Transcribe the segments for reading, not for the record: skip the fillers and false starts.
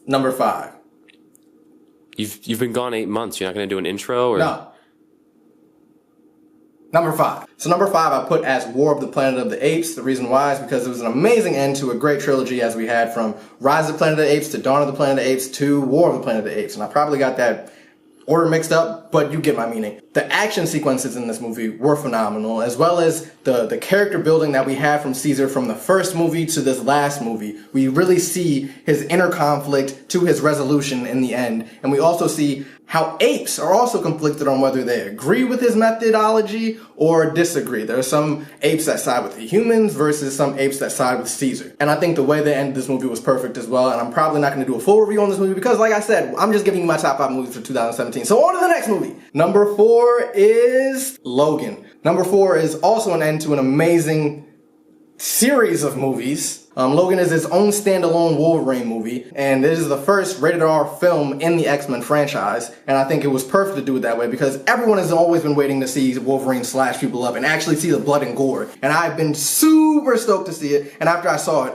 Number 5. You've been gone 8 months. You're not going to do an intro? Or? No. Number 5. So number 5 I put as War of the Planet of the Apes. The reason why is because it was an amazing end to a great trilogy, as we had from Rise of the Planet of the Apes to Dawn of the Planet of the Apes to War of the Planet of the Apes. And I probably got that order mixed up, but you get my meaning. The action sequences in this movie were phenomenal, as well as the character building that we had from Caesar from the first movie to this last movie. We really see his inner conflict to his resolution in the end, and we also see how apes are also conflicted on whether they agree with his methodology or disagree. There are some apes that side with the humans versus some apes that side with Caesar. And I think the way they ended this movie was perfect as well, and I'm probably not going to do a full review on this movie because, like I said, I'm just giving you my top 5 movies for 2017. So on to the next movie. Number 4 is Logan. Number 4 is also an end to an amazing series of movies. Logan is his own standalone Wolverine movie, and it is the first rated R film in the X-Men franchise, and I think it was perfect to do it that way because everyone has always been waiting to see Wolverine slash people up and actually see the blood and gore, and I've been super stoked to see it, and after I saw it,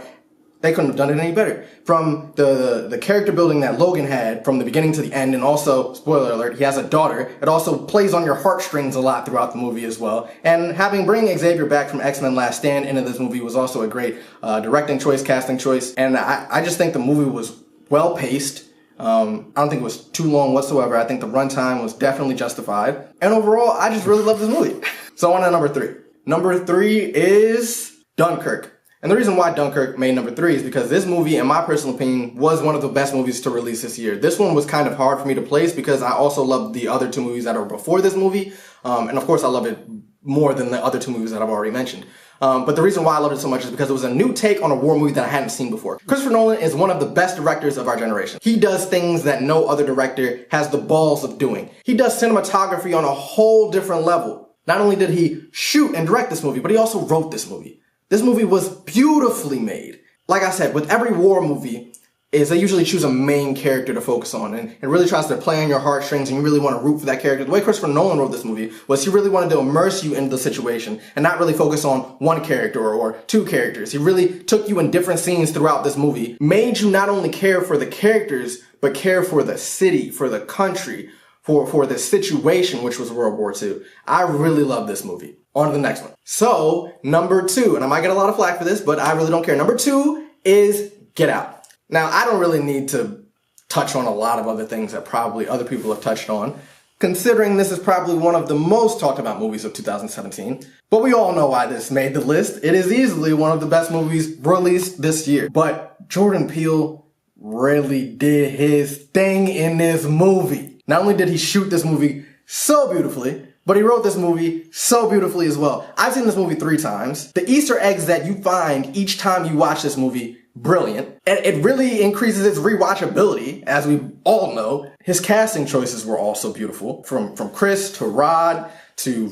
they couldn't have done it any better. From the character building that Logan had from the beginning to the end, and also, spoiler alert, he has a daughter. It also plays on your heartstrings a lot throughout the movie as well. And bringing Xavier back from X-Men Last Stand into this movie was also a great directing choice, casting choice. And I just think the movie was well paced. I don't think it was too long whatsoever. I think the runtime was definitely justified. And overall, I just really love this movie. So on to number 3. Number 3 is Dunkirk. And the reason why Dunkirk made number 3 is because this movie, in my personal opinion, was one of the best movies to release this year. This one was kind of hard for me to place because I also loved the other 2 movies that are before this movie. And of course, I love it more than the other 2 movies that I've already mentioned. But the reason why I loved it so much is because it was a new take on a war movie that I hadn't seen before. Christopher Nolan is one of the best directors of our generation. He does things that no other director has the balls of doing. He does cinematography on a whole different level. Not only did he shoot and direct this movie, but he also wrote this movie. This movie was beautifully made. Like I said, with every war movie, they usually choose a main character to focus on, and it really tries to play on your heartstrings, and you really want to root for that character. The way Christopher Nolan wrote this movie was he really wanted to immerse you into the situation and not really focus on one character or 2 characters. He really took you in different scenes throughout this movie, made you not only care for the characters, but care for the city, for the country, for the situation, which was World War II. I really love this movie. On to the next one. So, number 2, and I might get a lot of flack for this, but I really don't care. Number 2 is Get Out. Now, I don't really need to touch on a lot of other things that probably other people have touched on, considering this is probably one of the most talked about movies of 2017. But we all know why this made the list. It is easily one of the best movies released this year. But Jordan Peele really did his thing in this movie. Not only did he shoot this movie so beautifully, but he wrote this movie so beautifully as well. I've seen this movie 3 times. The Easter eggs that you find each time you watch this movie, brilliant. And it really increases its rewatchability, as we all know. His casting choices were also beautiful. From Chris to Rod to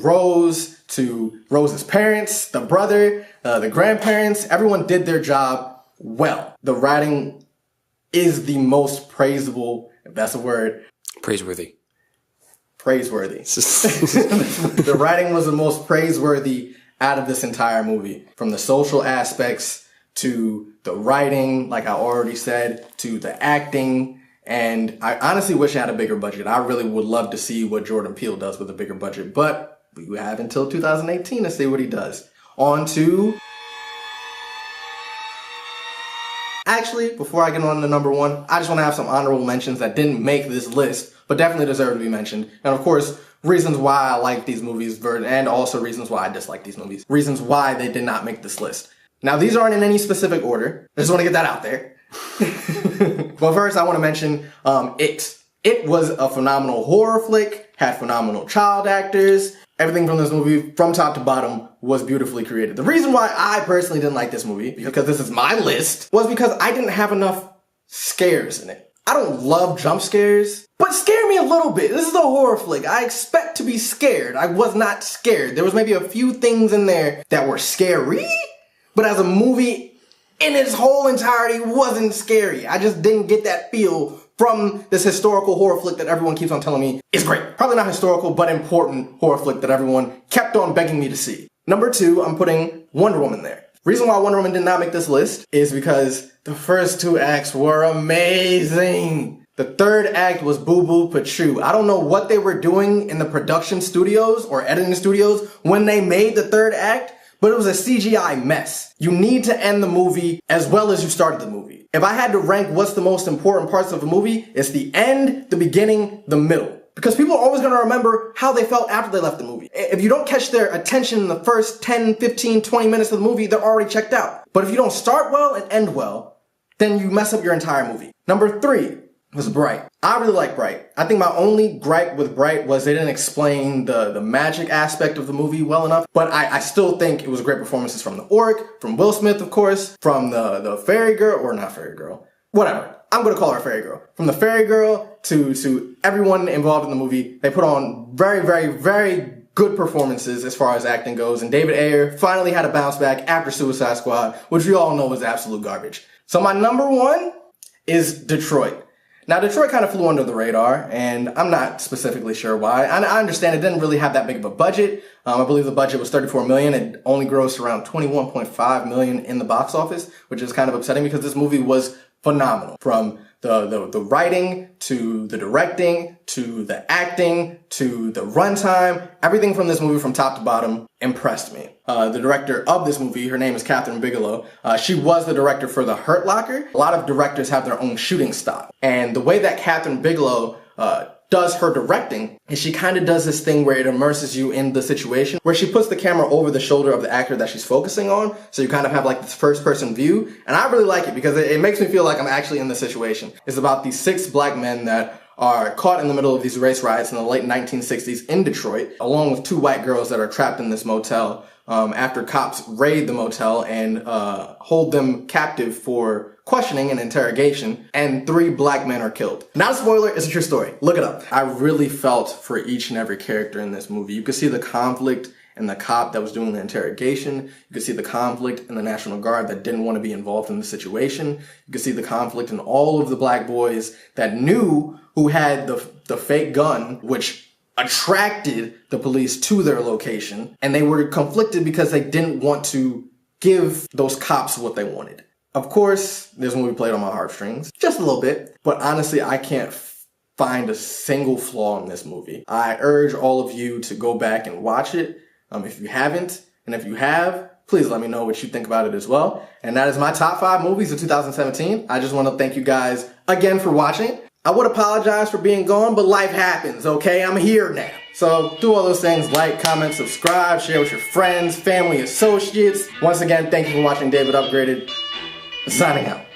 Rose's parents, the brother, the grandparents. Everyone did their job well. The writing is the most praiseable, if that's a word. Praiseworthy. The writing was the most praiseworthy out of this entire movie. From the social aspects to the writing, like I already said, to the acting. And I honestly wish I had a bigger budget. I really would love to see what Jordan Peele does with a bigger budget. But we have until 2018 to see what he does. On to... Actually, before I get on to number 1, I just want to have some honorable mentions that didn't make this list, but definitely deserve to be mentioned. And of course, reasons why I like these movies, and also reasons why I dislike these movies. Reasons why they did not make this list. Now, these aren't in any specific order. I just want to get that out there. But first, I want to mention It. It was a phenomenal horror flick, had phenomenal child actors. Everything from this movie, from top to bottom, was beautifully created. The reason why I personally didn't like this movie, because this is my list, was because I didn't have enough scares in it. I don't love jump scares, but scare me a little bit. This is a horror flick. I expect to be scared. I was not scared. There was maybe a few things in there that were scary, but as a movie, in its whole entirety, wasn't scary. I just didn't get that feel from this historical horror flick that everyone keeps on telling me is great. Probably not historical, but important horror flick that everyone kept on begging me to see. Number 2, I'm putting Wonder Woman there. Reason why Wonder Woman did not make this list is because the first 2 acts were amazing. The 3rd act was Boo Boo Pachu. I don't know what they were doing in the production studios or editing studios when they made the 3rd act, but it was a CGI mess. You need to end the movie as well as you started the movie. If I had to rank what's the most important parts of a movie, it's the end, the beginning, the middle. Because people are always going to remember how they felt after they left the movie. If you don't catch their attention in the first 10, 15, 20 minutes of the movie, they're already checked out. But if you don't start well and end well, then you mess up your entire movie. Number 3 was Bright. I really like Bright. I think my only gripe with Bright was they didn't explain the magic aspect of the movie well enough. But I still think it was great performances from the Orc, from Will Smith, of course, from the fairy girl, or not fairy girl. Whatever. I'm going to call her Fairy Girl. From the Fairy Girl to everyone involved in the movie, they put on very, very, very good performances as far as acting goes. And David Ayer finally had a bounce back after Suicide Squad, which we all know was absolute garbage. So my number 1 is Detroit. Now, Detroit kind of flew under the radar, and I'm not specifically sure why. I understand it didn't really have that big of a budget. I believe the budget was $34 million. It only grossed around $21.5 million in the box office, which is kind of upsetting because this movie was phenomenal. From the writing, to the directing, to the acting, to the runtime, everything from this movie from top to bottom impressed me. The director of this movie, her name is Kathryn Bigelow. She was the director for The Hurt Locker. A lot of directors have their own shooting style. And the way that Kathryn Bigelow does her directing is she kind of does this thing where it immerses you in the situation, where she puts the camera over the shoulder of the actor that she's focusing on, so you kind of have like this first person view. And I really like it because it makes me feel like I'm actually in the situation. It's about these 6 black men that are caught in the middle of these race riots in the late 1960s in Detroit, along with 2 white girls that are trapped in this motel after cops raid the motel and hold them captive for questioning and interrogation, and 3 black men are killed. Not a spoiler, it's a true story. Look it up. I really felt for each and every character in this movie. You could see the conflict in the cop that was doing the interrogation. You could see the conflict in the National Guard that didn't want to be involved in the situation. You could see the conflict in all of the black boys that knew who had the fake gun, which attracted the police to their location. And they were conflicted because they didn't want to give those cops what they wanted. Of course, this movie played on my heartstrings, just a little bit, but honestly, I can't find a single flaw in this movie. I urge all of you to go back and watch it if you haven't, and if you have, please let me know what you think about it as well. And that is my top 5 movies of 2017. I just want to thank you guys again for watching. I would apologize for being gone, but life happens, okay? I'm here now. So do all those things, like, comment, subscribe, share with your friends, family, associates. Once again, thank you for watching David Upgraded. Signing out.